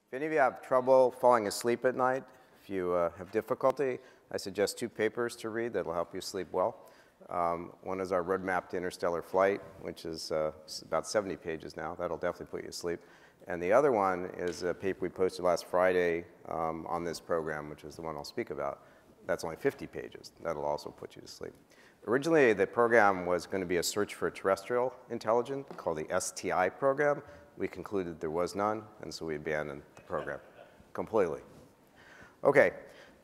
If any of you have trouble falling asleep at night, if you have difficulty, I suggest 2 papers to read that will help you sleep well. One is our Roadmap to Interstellar Flight, which is about 70 pages now. That'll definitely put you to sleep. And the other one is a paper we posted last Friday on this program, which is the one I'll speak about. That's only 50 pages. That'll also put you to sleep. Originally, the program was going to be a search for terrestrial intelligence called the STI program. We concluded there was none, and so we abandoned the program completely. Okay,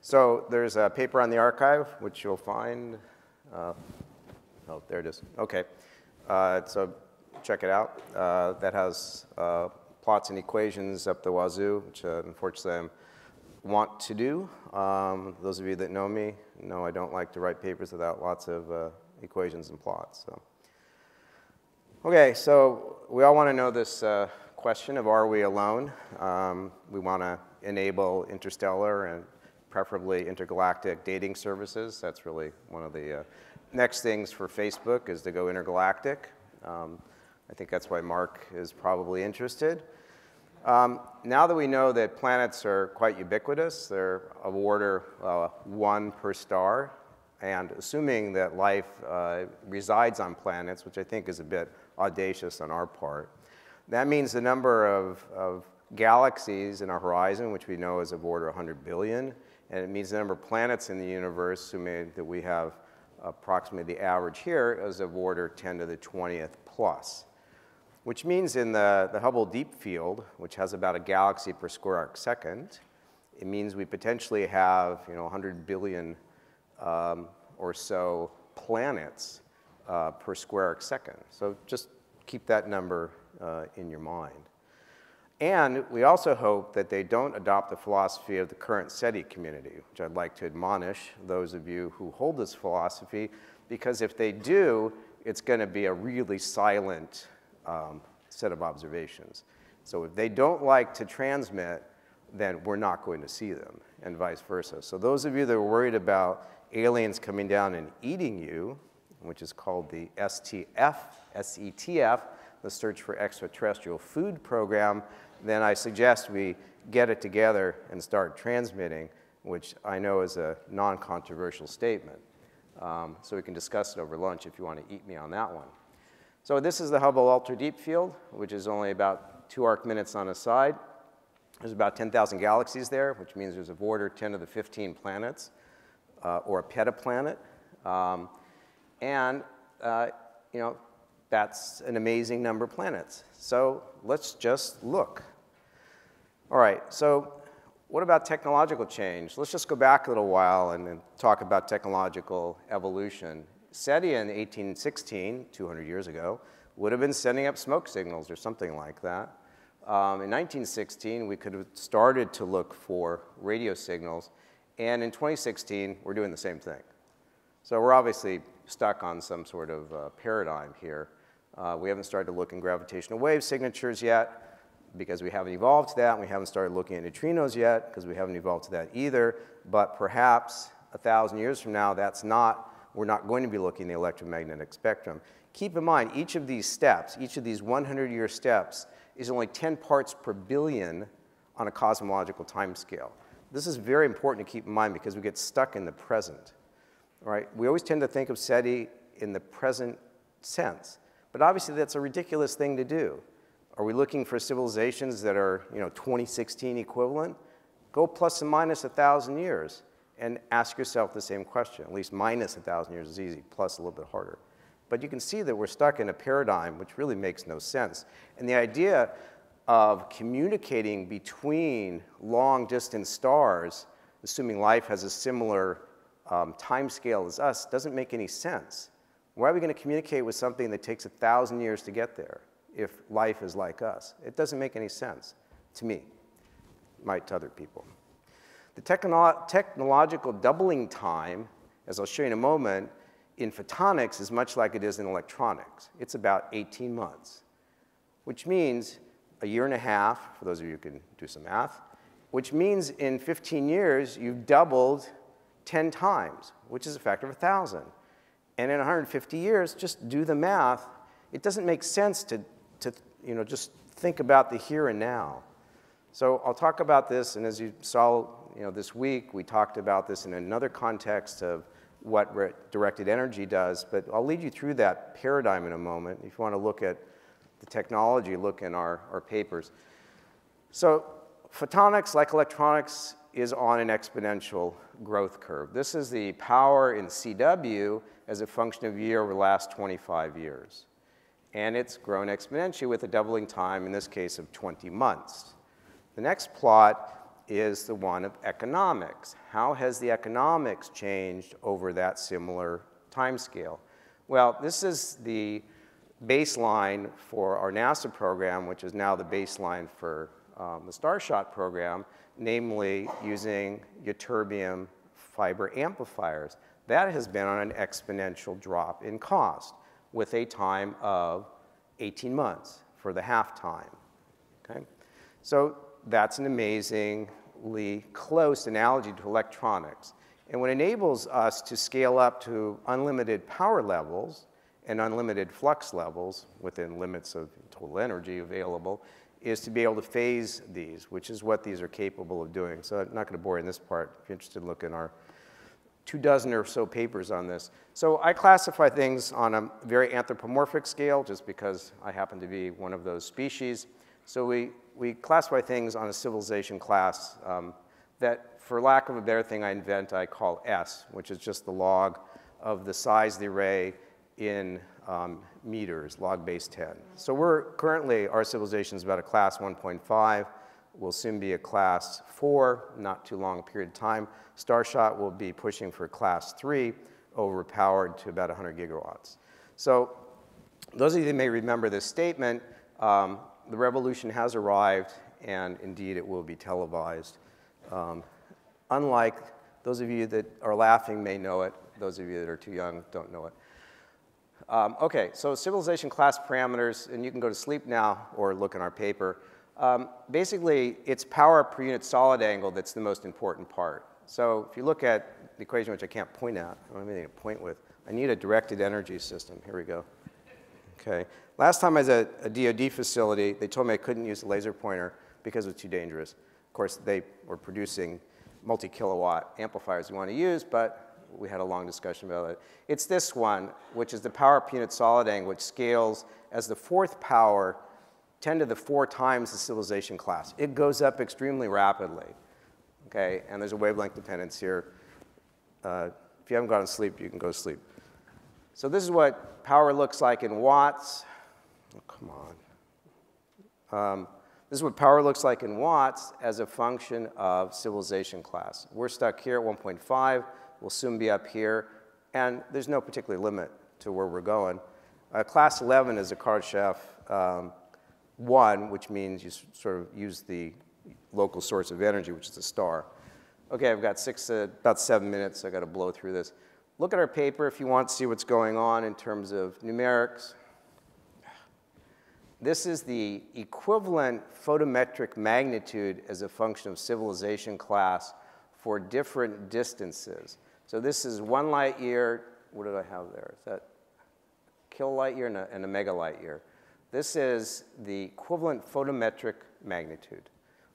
so there's a paper on the archive, which you'll find. Oh, there it is. Okay, so check it out. That has plots and equations up the wazoo, which unfortunately I want to do. Those of you that know me know I don't like to write papers without lots of equations and plots. So. Okay, so we all want to know this question of are we alone? We want to enable interstellar and preferably intergalactic dating services. That's really one of the next things for Facebook is to go intergalactic. I think that's why Mark is probably interested. Now that we know that planets are quite ubiquitous, they're of order 1 per star, and assuming that life resides on planets, which I think is a bit audacious on our part, that means the number of galaxies in our horizon, which we know is of order 100 billion, and it means the number of planets in the universe, assuming that we have approximately the average here, is of order 10 to the 20th plus. Which means in the Hubble deep field, which has about a galaxy per square arc second, it means we potentially have 100 billion or so planets per square arc second. So just keep that number in your mind. And we also hope that they don't adopt the philosophy of the current SETI community, which I'd like to admonish those of you who hold this philosophy, because if they do, it's going to be a really silent set of observations. So if they don't like to transmit, then we're not going to see them, and vice versa. So those of you that are worried about aliens coming down and eating you, which is called the SETF, the Search for Extraterrestrial Food Program, then I suggest we get it together and start transmitting, which I know is a non-controversial statement. So we can discuss it over lunch if you want to eat me on that one. So this is the Hubble Ultra Deep Field, which is only about 2 arc minutes on a side. There's about 10,000 galaxies there, which means there's of order 10 to the 15 planets, or a petaplanet. That's an amazing number of planets. So let's just look. All right, so what about technological change? Let's just go back a little while and talk about technological evolution. SETI in 1816, 200 years ago, would have been sending up smoke signals or something like that. In 1916, we could have started to look for radio signals. And in 2016, we're doing the same thing. So we're obviously stuck on some sort of paradigm here. We haven't started to look in gravitational wave signatures yet because we haven't evolved to that. And we haven't started looking at neutrinos yet because we haven't evolved to that either. But perhaps 1,000 years from now, we're not going to be looking at the electromagnetic spectrum. Keep in mind, each of these steps, each of these 100-year steps, is only 10 parts per billion on a cosmological timescale. This is very important to keep in mind because we get stuck in the present. Right? We always tend to think of SETI in the present sense, but obviously that's a ridiculous thing to do. Are we looking for civilizations that are 2016 equivalent? Go plus and minus 1,000 years and ask yourself the same question. At least minus 1,000 years is easy, plus a little bit harder. But you can see that we're stuck in a paradigm which really makes no sense. And the idea of communicating between long-distance stars, assuming life has a similar time scale as us, doesn't make any sense. Why are we going to communicate with something that takes 1,000 years to get there if life is like us? It doesn't make any sense to me. It might to other people. The technological doubling time, as I'll show you in a moment, in photonics is much like it is in electronics. It's about 18 months, which means a year and a half, for those of you who can do some math, which means in 15 years, you've doubled 10 times, which is a factor of 1,000. And in 150 years, just do the math. It doesn't make sense to just think about the here and now. So I'll talk about this, and as you saw this week, we talked about this in another context of what directed energy does, but I'll lead you through that paradigm in a moment. If you want to look at the technology, look in our papers. So photonics, like electronics, is on an exponential growth curve. This is the power in CW as a function of year over the last 25 years. And it's grown exponentially with a doubling time, in this case, of 20 months. The next plot is the one of economics. How has the economics changed over that similar time scale? Well, this is the baseline for our NASA program, which is now the baseline for the Starshot program, namely using ytterbium fiber amplifiers. That has been on an exponential drop in cost with a time of 18 months for the half time. Okay? So that's an amazingly close analogy to electronics. And what enables us to scale up to unlimited power levels and unlimited flux levels within limits of total energy available is to be able to phase these, which is what these are capable of doing. So I'm not going to bore you in this part. If you're interested, look in our 24 or so papers on this. So I classify things on a very anthropomorphic scale, just because I happen to be one of those species. So we classify things on a civilization class that, for lack of a better thing I invent, I call S, which is just the log of the size of the array in meters, log base 10. So our civilization is about a class 1.5. Will soon be a class 4, not too long a period of time. Starshot will be pushing for class 3, overpowered to about 100 gigawatts. So those of you that may remember this statement, the revolution has arrived, and indeed it will be televised. Unlike those of you that are laughing may know it, those of you that are too young don't know it. Okay, so civilization class parameters, and you can go to sleep now or look in our paper. Basically, it's power per unit solid angle that's the most important part. So if you look at the equation, which I can't point at, I don't have anything to point with, I need a directed energy system. Here we go. Okay. Last time I was at a DoD facility, they told me I couldn't use a laser pointer because it was too dangerous. Of course, they were producing multi-kilowatt amplifiers we want to use, but we had a long discussion about it. It's this one, which is the power per unit solid angle, which scales as the fourth power 10 to the 4 times the civilization class. It goes up extremely rapidly, okay? And there's a wavelength dependence here. If you haven't gone to sleep, you can go to sleep. So this is what power looks like in watts. Oh, come on. This is what power looks like in watts as a function of civilization class. We're stuck here at 1.5. We'll soon be up here. And there's no particular limit to where we're going. Class 11 is a Kardashev 1, which means you sort of use the local source of energy, which is a star. Okay, I've got about 7 minutes. I've got to blow through this. Look at our paper if you want to see what's going on in terms of numerics. This is the equivalent photometric magnitude as a function of civilization class for different distances. So this is 1 light year. What did I have there? Is that kilolight year and a megalight year? This is the equivalent photometric magnitude,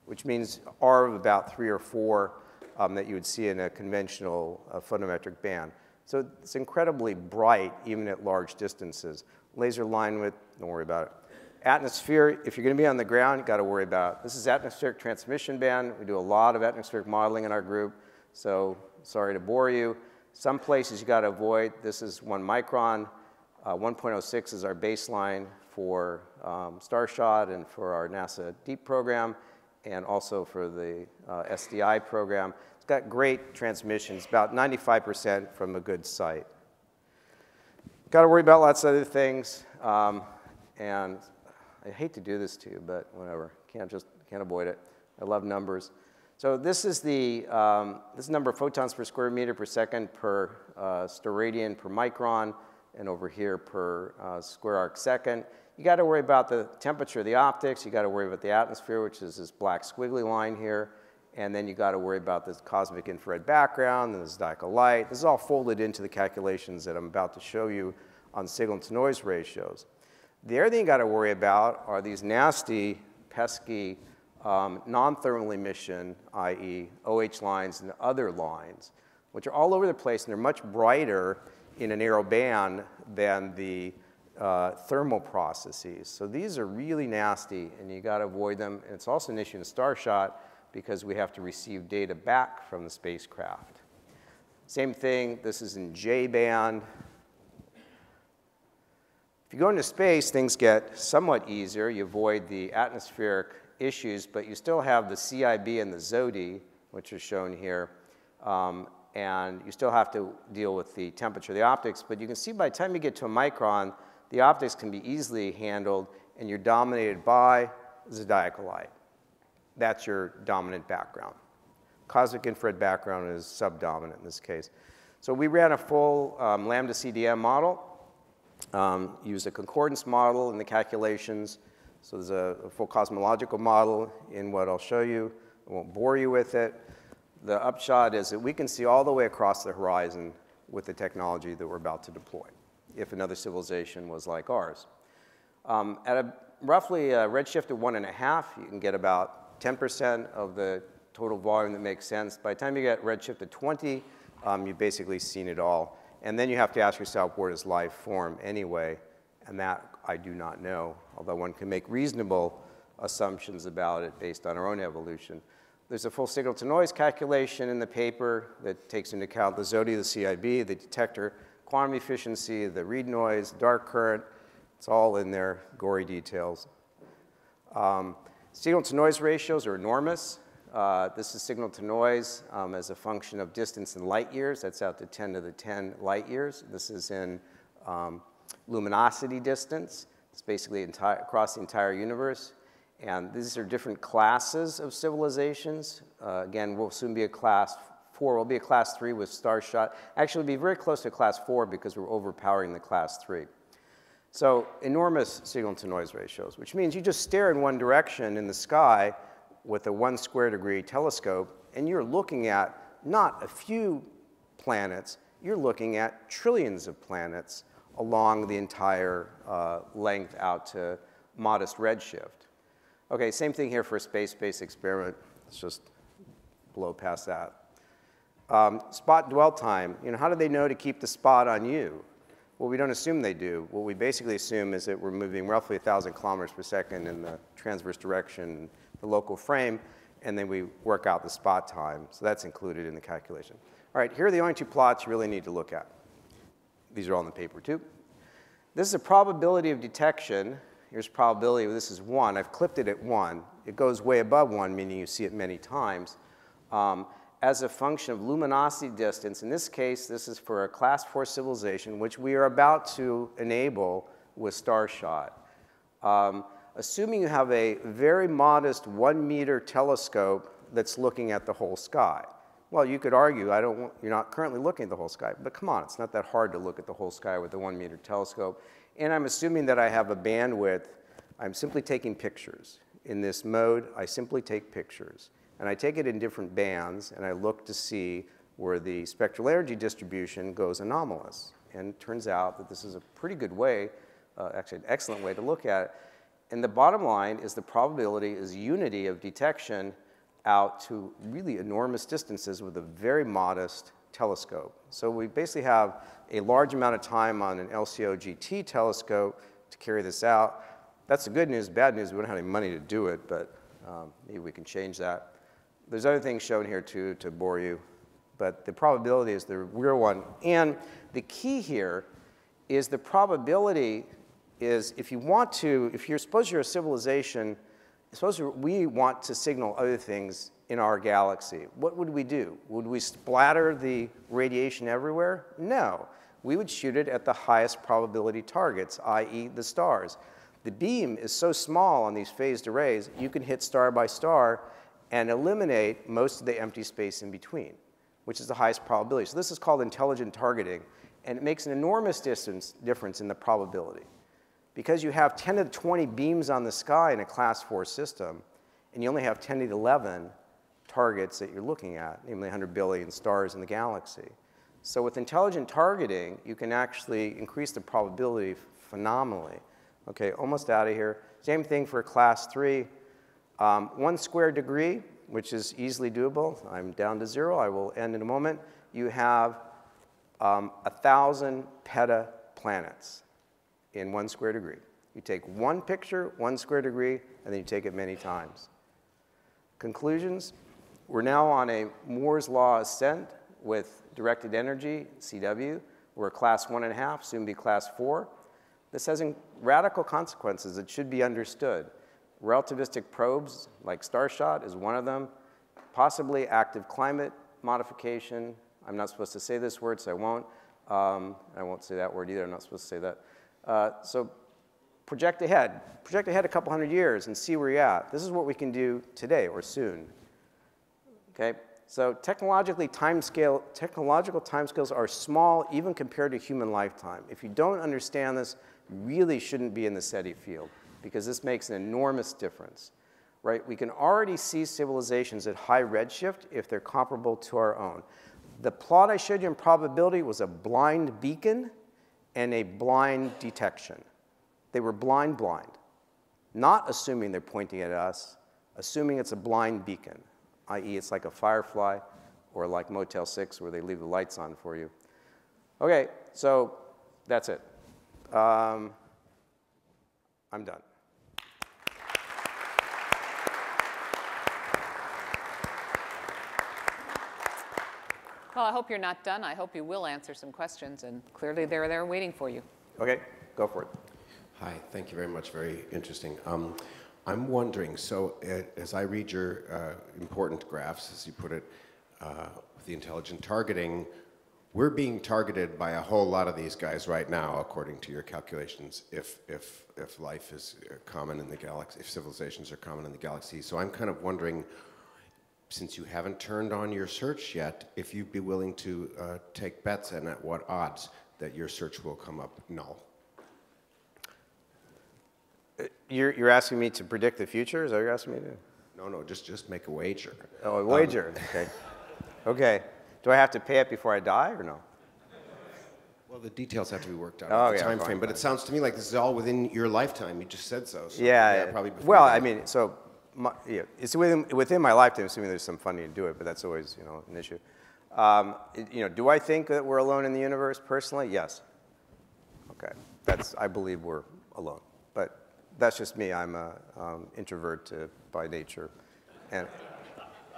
which means R of about 3 or 4 that you would see in a conventional photometric band. So it's incredibly bright, even at large distances. Laser line width, don't worry about it. Atmosphere, if you're going to be on the ground, you've got to worry about it. This is atmospheric transmission band. We do a lot of atmospheric modeling in our group, so sorry to bore you. Some places you got to avoid. This is 1 micron. 1.06 is our baseline for Starshot and for our NASA DEEP program, and also for the SDI program. It's got great transmissions, about 95% from a good site. Got to worry about lots of other things, and I hate to do this to you, but whatever. Can't avoid it. I love numbers. So this is the number of photons per square meter per second per steradian per micron, and over here per square arc second. You got to worry about the temperature of the optics. You got to worry about the atmosphere, which is this black squiggly line here. And then you got to worry about this cosmic infrared background and the zodiacal light. This is all folded into the calculations that I'm about to show you on signal-to-noise ratios. The other thing you got to worry about are these nasty, pesky non-thermal emission, i.e. OH lines and other lines, which are all over the place, and they're much brighter in a narrow band than the thermal processes. So these are really nasty, and you got to avoid them. And it's also an issue in Starshot because we have to receive data back from the spacecraft. Same thing, this is in J band. If you go into space, things get somewhat easier. You avoid the atmospheric issues, but you still have the CIB and the ZODI, which are shown here. And you still have to deal with the temperature of the optics. But you can see by the time you get to a micron, the optics can be easily handled, and you're dominated by zodiacal light. That's your dominant background. Cosmic infrared background is subdominant in this case. So we ran a full lambda CDM model, used a concordance model in the calculations. So there's a full cosmological model in what I'll show you. I won't bore you with it. The upshot is that we can see all the way across the horizon with the technology that we're about to deploy, if another civilization was like ours. At roughly a redshift of 1.5, you can get about 10% of the total volume that makes sense. By the time you get redshift of 20, you've basically seen it all. And then you have to ask yourself, where does life form anyway? And that I do not know, although one can make reasonable assumptions about it based on our own evolution. There's a full signal-to-noise calculation in the paper that takes into account the ZODI, the CIB, the detector, quantum efficiency, the read noise, dark current. It's all in there, gory details. Signal-to-noise ratios are enormous. This is signal-to-noise as a function of distance in light years. That's out to 10 to the 10 light years. This is in luminosity distance. It's basically across the entire universe. And these are different classes of civilizations. Again, we'll soon be a class 4. We'll be a class 3 with Starshot. Actually, we'll be very close to class 4 because we're overpowering the class 3. So enormous signal-to-noise ratios, which means you just stare in one direction in the sky with a 1 square degree telescope, and you're looking at not a few planets, you're looking at trillions of planets along the entire length out to modest redshift. Okay, same thing here for a space-based experiment. Let's just blow past that. Spot dwell time. You know, how do they know to keep the spot on you? Well, we don't assume they do. What we basically assume is that we're moving roughly 1,000 kilometers per second in the transverse direction, the local frame, and then we work out the spot time. So that's included in the calculation. All right, here are the only 2 plots you really need to look at. These are all in the paper too. This is a probability of detection. Here's probability, this is 1. I've clipped it at 1. It goes way above 1, meaning you see it many times, as a function of luminosity distance. In this case, this is for a class 4 civilization, which we are about to enable with Starshot. Assuming you have a very modest 1-meter telescope that's looking at the whole sky. Well, you could argue, you're not currently looking at the whole sky, but come on, it's not that hard to look at the whole sky with a 1-meter telescope. And I'm assuming that I have a bandwidth. I'm simply taking pictures. In this mode, I simply take pictures. And I take it in different bands, and I look to see where the spectral energy distribution goes anomalous. And it turns out that this is a pretty good way, actually an excellent way to look at it. And the bottom line is the probability is unity of detection out to really enormous distances with a very modest telescope. So we basically have a large amount of time on an LCO GT telescope to carry this out. That's the good news. Bad news, we don't have any money to do it, but maybe we can change that. There's other things shown here too to bore you, but the probability is the real one. And the key here is the probability is if suppose you're a civilization, suppose we want to signal other things in our galaxy. What would we do? Would we splatter the radiation everywhere? No. We would shoot it at the highest probability targets, i.e. the stars. The beam is so small on these phased arrays, you can hit star by star and eliminate most of the empty space in between, which is the highest probability. So this is called intelligent targeting, and it makes an enormous difference in the probability. Because you have 10 to the 20 beams on the sky in a class 4 system, and you only have 10 to the 11 targets that you're looking at, namely 100 billion stars in the galaxy. So with intelligent targeting, you can actually increase the probability phenomenally. Okay, almost out of here. Same thing for class 3. 1 square degree, which is easily doable. I'm down to 0. I will end in a moment. You have 1,000 petaplanets in 1 square degree. You take one picture, 1 square degree, and then you take it many times. Conclusions, we're now on a Moore's law ascent with directed energy, CW. We're class 1.5, soon be class 4. This has radical consequences that should be understood. Relativistic probes, like Starshot, is one of them. Possibly active climate modification. I'm not supposed to say this word, so I won't. I won't say that word either. I'm not supposed to say that. So project ahead. Project ahead a couple hundred years and see where you're at. This is what we can do today or soon. Okay? So technological timescales are small even compared to human lifetime. If you don't understand this, you really shouldn't be in the SETI field because this makes an enormous difference. Right? We can already see civilizations at high redshift if they're comparable to our own. The plot I showed you in probability was a blind beacon and a blind detection. They were blind, not assuming they're pointing at us, assuming it's a blind beacon, i.e. it's like a firefly or like Motel 6 where they leave the lights on for you. Okay, so that's it. I'm done. Well, I hope you're not done. I hope you will answer some questions, and clearly they're there waiting for you. Okay, go for it. Hi, thank you very much. Very interesting. I'm wondering, so as I read your important graphs, as you put it, with the intelligent targeting, we're being targeted by a whole lot of these guys right now, according to your calculations, if life is common in the galaxy, if civilizations are common in the galaxy. So I'm kind of wondering, since you haven't turned on your search yet, if you'd be willing to take bets and at what odds that your search will come up null. You're asking me to predict the future? Is that what you're asking me to do? No, just make a wager. Oh, a wager. Okay. Okay. Do I have to pay it before I die or no? Well, the details have to be worked out. Oh, the yeah, time fine, frame, but fine. it sounds to me like this is all within your lifetime. You just said so. Yeah. Probably before Well, you die. I mean, so yeah, it's within my lifetime, assuming there's some funding to do it, but that's always an issue. Do I think that we're alone in the universe personally? Yes. Okay. I believe we're alone, but that's just me. I'm an introvert by nature,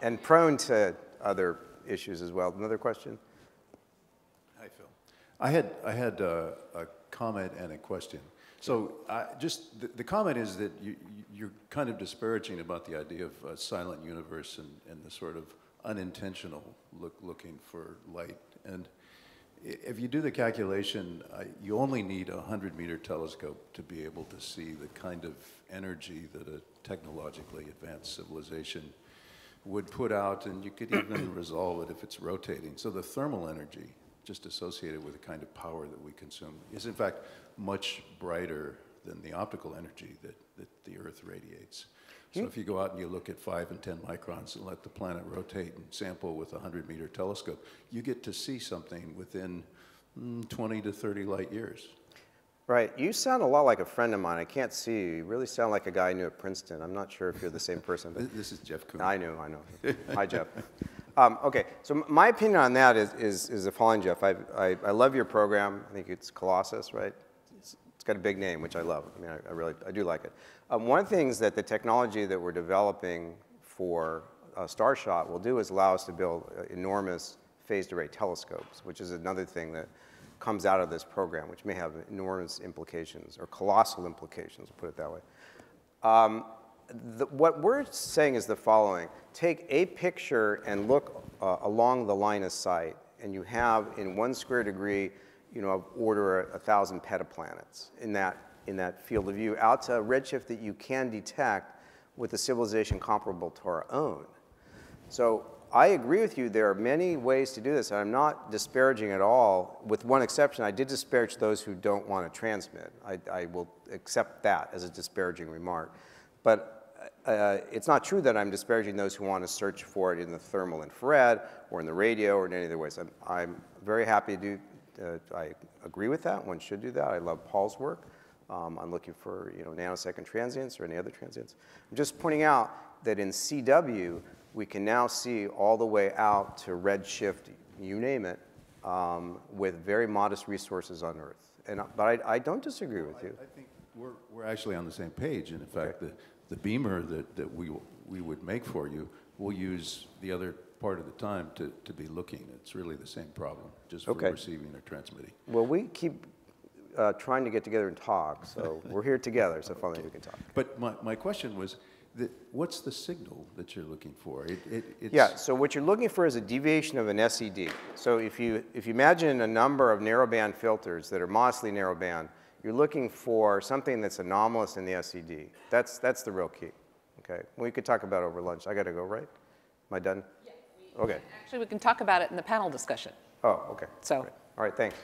and prone to other issues as well. Another question? Hi, Phil. I had a comment and a question. So the comment is that you're kind of disparaging about the idea of a silent universe and the sort of unintentional looking for light. And if you do the calculation, you only need a 100-meter telescope to be able to see the kind of energy that a technologically advanced civilization would put out, and you could even resolve it if it's rotating. So the thermal energy just associated with the kind of power that we consume is in fact much brighter than the optical energy that the Earth radiates. So if you go out and you look at 5 and 10 microns and let the planet rotate and sample with a 100-meter telescope, you get to see something within 20 to 30 light years. Right. You sound a lot like a friend of mine. I can't see you. You really sound like a guy I knew at Princeton. I'm not sure if you're the same person. But This is Jeff Kuhn. I know. Hi, Jeff. Okay. So my opinion on that is the following, Jeff. I love your program. I think it's Colossus, right? It's got a big name, which I love. I mean, I do like it. One of the things that the technology that we're developing for Starshot will do is allow us to build enormous phased array telescopes, which is another thing that comes out of this program, which may have enormous implications, or colossal implications, we'll put it that way. What we're saying is the following. Take a picture and look along the line of sight, and you have, in 1 square degree, of order 1,000 petaplanets in that field of view, out to a redshift that you can detect with a civilization comparable to our own. So I agree with you. There are many ways to do this, and I'm not disparaging at all. With one exception, I did disparage those who don't want to transmit. I will accept that as a disparaging remark. But it's not true that I'm disparaging those who want to search for it in the thermal infrared or in the radio or in any other ways. I'm very happy to do. I agree with that. One should do that. I love Paul's work. I'm looking for nanosecond transients or any other transients. I'm just pointing out that in CW, we can now see all the way out to redshift, you name it, with very modest resources on Earth. But I don't disagree with you. I think we're actually on the same page. And in fact, the beamer that we would make for you, we'll use the other part of the time to be looking. It's really the same problem, just for receiving or transmitting. Well, we keep trying to get together and talk, so we're here together, so finally we can talk. But my question was, what's the signal that you're looking for? It's Yeah, so what you're looking for is a deviation of an SED. So if you imagine a number of narrowband filters that are modestly narrowband, you're looking for something that's anomalous in the SED. That's the real key. Okay, we could talk about it over lunch. I got to go, right? Am I done? Yeah. Okay. Actually, we can talk about it in the panel discussion. Oh, okay. So. Great. All right, thanks.